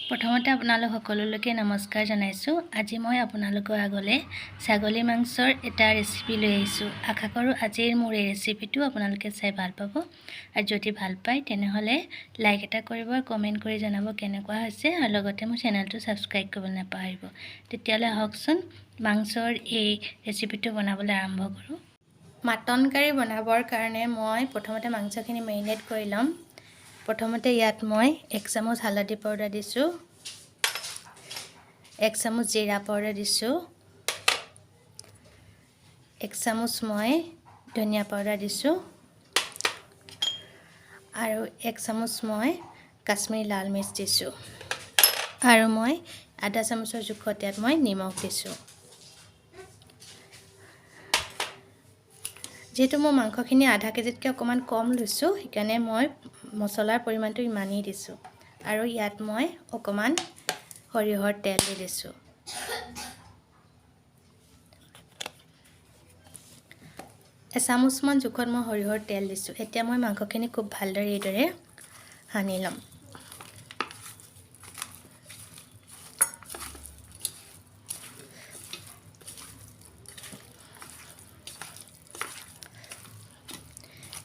প্ৰথমতে আপোনালোক সকলোলৈকে নমস্কাৰ জনাইছোঁ। আজি মই আপোনালোকৰ আগলৈ ছাগলী মাংসৰ এটা ৰেচিপি লৈ আহিছোঁ। আশা কৰোঁ আজিৰ মোৰ এই ৰেচিপিটো আপোনালোকে চাই ভাল পাব। আৰু যদি ভাল পায় তেনেহ'লে লাইক এটা কৰিব, কমেণ্ট কৰি জনাব কেনেকুৱা হৈছে, আৰু লগতে মোৰ চেনেলটো ছাবস্ক্ৰাইব কৰিবলৈ নাপাহৰিব। তেতিয়াহ'লে আহকচোন মাংসৰ এই ৰেচিপিটো বনাবলৈ আৰম্ভ কৰোঁ। মাটন কাৰী বনাবৰ কাৰণে মই প্ৰথমতে মাংসখিনি মেৰিনেট কৰি ল'ম। প্ৰথমতে ইয়াত মই 1 চামুচ হালধি পাউডাৰ দিছোঁ, 1 চামুচ জিৰা পাউডাৰ দিছোঁ, 1 চামুচ মই ধনিয়া পাউডাৰ দিছোঁ, আৰু 1 চামুচ মই কাশ্মীৰী লাল মিৰ্চ দিছোঁ, আৰু মই আধা চামুচৰ জোখত ইয়াত মই নিমখ দিছোঁ। যেহেতু মই মাংসখিনি আধা কেজিতকৈ অকণমান কম লৈছোঁ, সেইকাৰণে মই মছলাৰ পৰিমাণটো ইমানেই দিছোঁ। আৰু ইয়াত মই অকণমান সৰিয়হৰ তেল দি দিছোঁ। এচামুচমান জোখত মই সৰিয়হৰ তেল দিছোঁ। এতিয়া মই মাংসখিনি খুব ভালদৰে এইদৰে সানি ল'ম।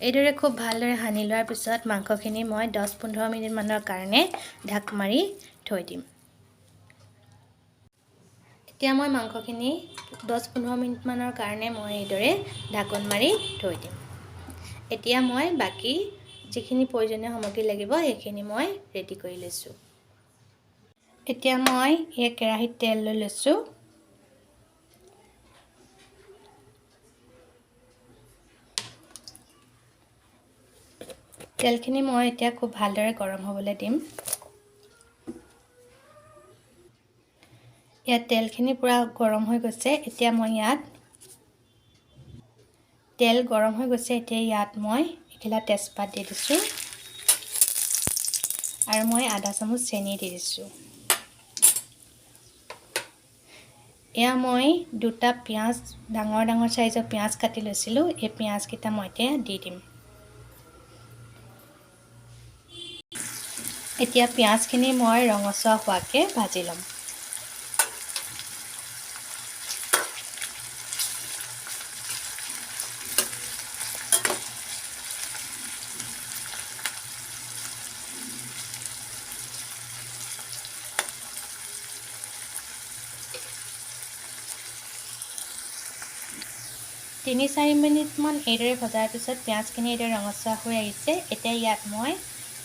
এইদৰে খুব ভালদৰে সানি লোৱাৰ পিছত মাংসখিনি মই 10-15 মিনিটমানৰ কাৰণে ঢাক মাৰি থৈ দিম। এতিয়া মই মাংসখিনি 10-15 মিনিটমানৰ কাৰণে মই এইদৰে ঢাকন মাৰি থৈ দিম। এতিয়া মই বাকী যিখিনি প্ৰয়োজনীয় সামগ্ৰী লাগিব সেইখিনি মই ৰেডি কৰি লৈছোঁ। এতিয়া মই এই কেৰাহীত তেল লৈ লৈছোঁ। তেলখিনি মই এতিয়া খুব ভালদৰে গৰম হ'বলৈ দিম। ইয়াত তেলখিনি পুৰা গৰম হৈ গৈছে। এতিয়া মই তেল গৰম হৈ গৈছে। এতিয়া ইয়াত মই এখিলা তেজপাত দি দিছোঁ, আৰু মই আধা চামুচ চেনি দি দিছোঁ। এয়া মই দুটা পিঁয়াজ, ডাঙৰ চাইজৰ পিঁয়াজ কাটি লৈছিলোঁ। এই পিঁয়াজকেইটা মই এতিয়া দি দিম। এতিয়া পিঁয়াজখিনি মই ৰঙচুৱা হোৱাকৈ ভাজি ল'ম। তিনি 4 মিনিটমান এইদৰে ভজাৰ পিছত পিঁয়াজখিনি এইদৰে ৰঙচুৱা হৈ আহিছে। এতিয়া ইয়াত মই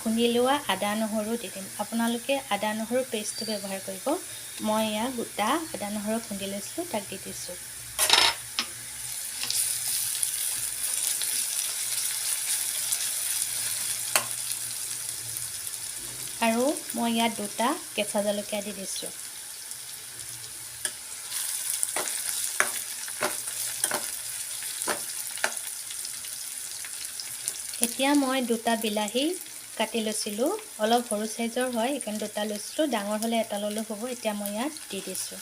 খুন্দি লোৱা আদা নহৰু দি দিম। আপোনালোকে আদা নহৰু পেষ্টটো ব্যৱহাৰ কৰিব। মই ইয়াত গোটা আদা নহৰু খুন্দি লৈছিলোঁ, তাক দি দিছোঁ। আৰু মই ইয়াত দুটা কেঁচা জলকীয়া দি দিছোঁ। এতিয়া মই দুটা বিলাহী কাটি লৈছিলোঁ, অলপ সৰু চাইজৰ হয় সেইকাৰণে দুটা লৈছিলোঁ, ডাঙৰ হ'লে এটা ল'লেও হ'ব। এতিয়া মই ইয়াত দি দিছোঁ।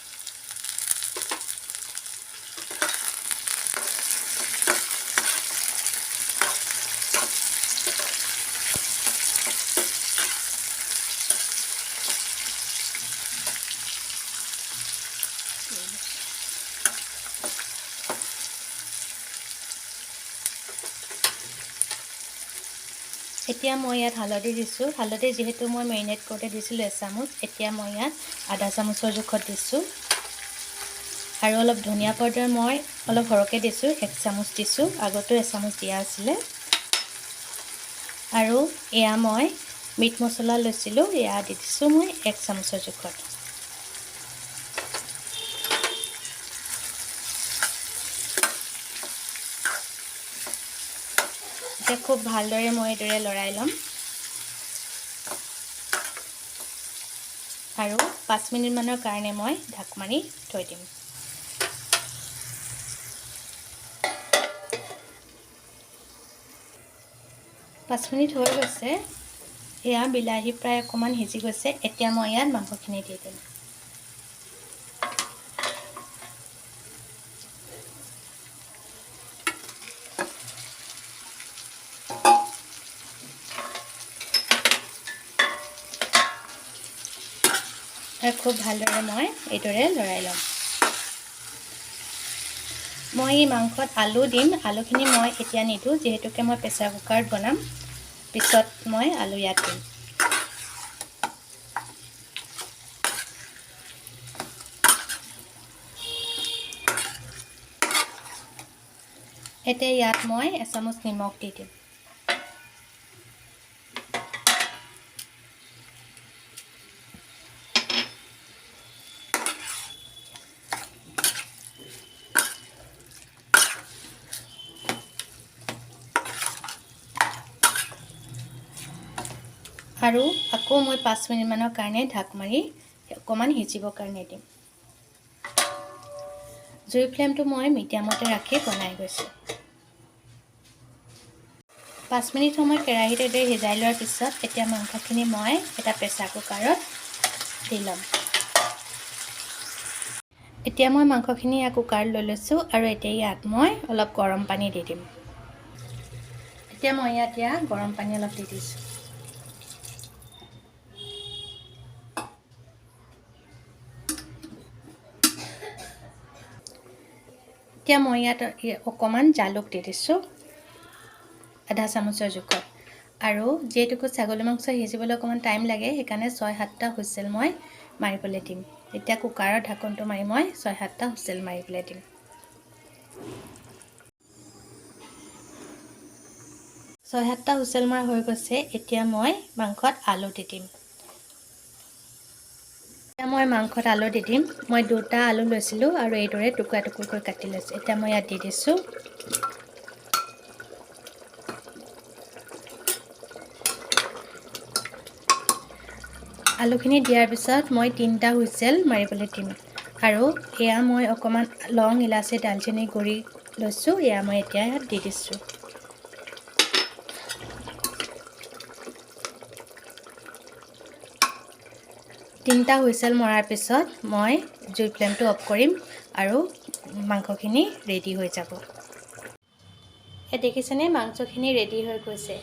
এতিয়া মই ইয়াত হালধি দিছোঁ। হালধি যিহেতু মই মেৰিনেট কৰোঁতে দিছিলোঁ 1 চামুচ, এতিয়া মই ইয়াত আধা চামুচৰ জোখত দিছোঁ। আৰু অলপ ধনিয়া পাউডাৰ মই অলপ সৰহকৈ দিছোঁ, 1 চামুচ দিছোঁ। আগতো 1 চামুচ দিয়া আছিলে। আৰু এয়া মই মিট মছলা লৈছিলোঁ, এয়া দি দিছোঁ মই 1 চামুচৰ জোখত। এতিয়া খুব ভালদৰে মই এইদৰে লৰাই ল'ম, আৰু 5 মিনিটমানৰ কাৰণে মই ঢাক মাৰি থৈ দিম। পাঁচ মিনিট হৈ গৈছে। এয়া বিলাহী প্ৰায় অকণমান সিজি গৈছে। এতিয়া মই ইয়াত মাংসখিনি দি দিম। আৰু খুব ভালদৰে মই এইদৰে লৰাই ল'ম। মই এই মাংসত আলু দিম। আলুখিনি মই এতিয়া নিদিওঁ, যিহেতুকে মই প্ৰেছাৰ কুকাৰত বনাম। পিছত মই আলু ইয়াত দিম। এতিয়া ইয়াত মই এচামুচ নিমখ দি দিম। আৰু আকৌ মই 5 মিনিটমানৰ কাৰণে ঢাক মাৰি অকণমান সিজিবৰ কাৰণে দিম। জুইৰ ফ্লেমটো মই মিডিয়ামতে ৰাখি বনাই গৈছোঁ। 5 মিনিট সময় কেৰাহীত এইদৰে সিজাই লোৱাৰ পিছত এতিয়া মাংসখিনি মই এটা প্ৰেছাৰ কুকাৰত দি ল'ম। এতিয়া মই মাংসখিনি ইয়াত কুকাৰত লৈ লৈছোঁ আৰু এতিয়া ইয়াত মই অলপ গৰম পানী দি দিম। এতিয়া মই ইয়াত গৰম পানী অলপ দি দিছোঁ। এতিয়া মই ইয়াত অকণমান জালুক দি দিছোঁ, আধা চামুচৰ জোখত। আৰু যিহেতুকে ছাগলী মাংস সিজিবলৈ অকণমান টাইম লাগে, সেইকাৰণে 6-7টা হুইচেল মই মাৰিবলৈ দিম। এতিয়া কুকাৰৰ ঢাকনটো মাৰি মই 6-7টা হুইচেল মাৰিবলৈ দিম। 6-7টা হুইচেল মৰা হৈ গৈছে। এতিয়া মই মাংসত আলু দি দিম। এতিয়া মই মাংসত আলু দি দিম। মই 2টা আলু লৈছিলোঁ আৰু এইদৰে টুকুৰা টুকুৰকৈ কাটি লৈছোঁ। এতিয়া মই ইয়াত দি দিছোঁ। আলুখিনি দিয়াৰ পিছত মই 3টা হুইচেল মাৰিবলৈ দিম। আৰু এয়া মই অকণমান লং, ইলাচি, দালচেনি গুড়ি লৈছোঁ। এয়া মই এতিয়া ইয়াত দি দিছোঁ। তিনিটা হুইচেল মৰাৰ পিছত মই জুইৰ ফ্লেমটো অফ কৰিম আৰু মাংসখিনি ৰেডি হৈ যাব। এই দেখিছেনে, মাংসখিনি ৰেডি হৈ গৈছে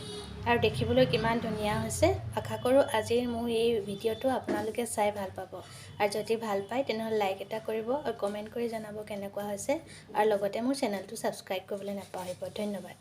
আৰু দেখিবলৈ কিমান ধুনীয়া হৈছে। আশা কৰোঁ আজিৰ মোৰ এই ভিডিঅ'টো আপোনালোকে চাই ভাল পাব। আৰু যদি ভাল পায় তেনেহ'লে লাইক এটা কৰিব আৰু কমেণ্ট কৰি জনাব কেনেকুৱা হৈছে। আৰু লগতে মোৰ চেনেলটো ছাবস্ক্ৰাইব কৰিবলৈ নাপাহৰিব। ধন্যবাদ।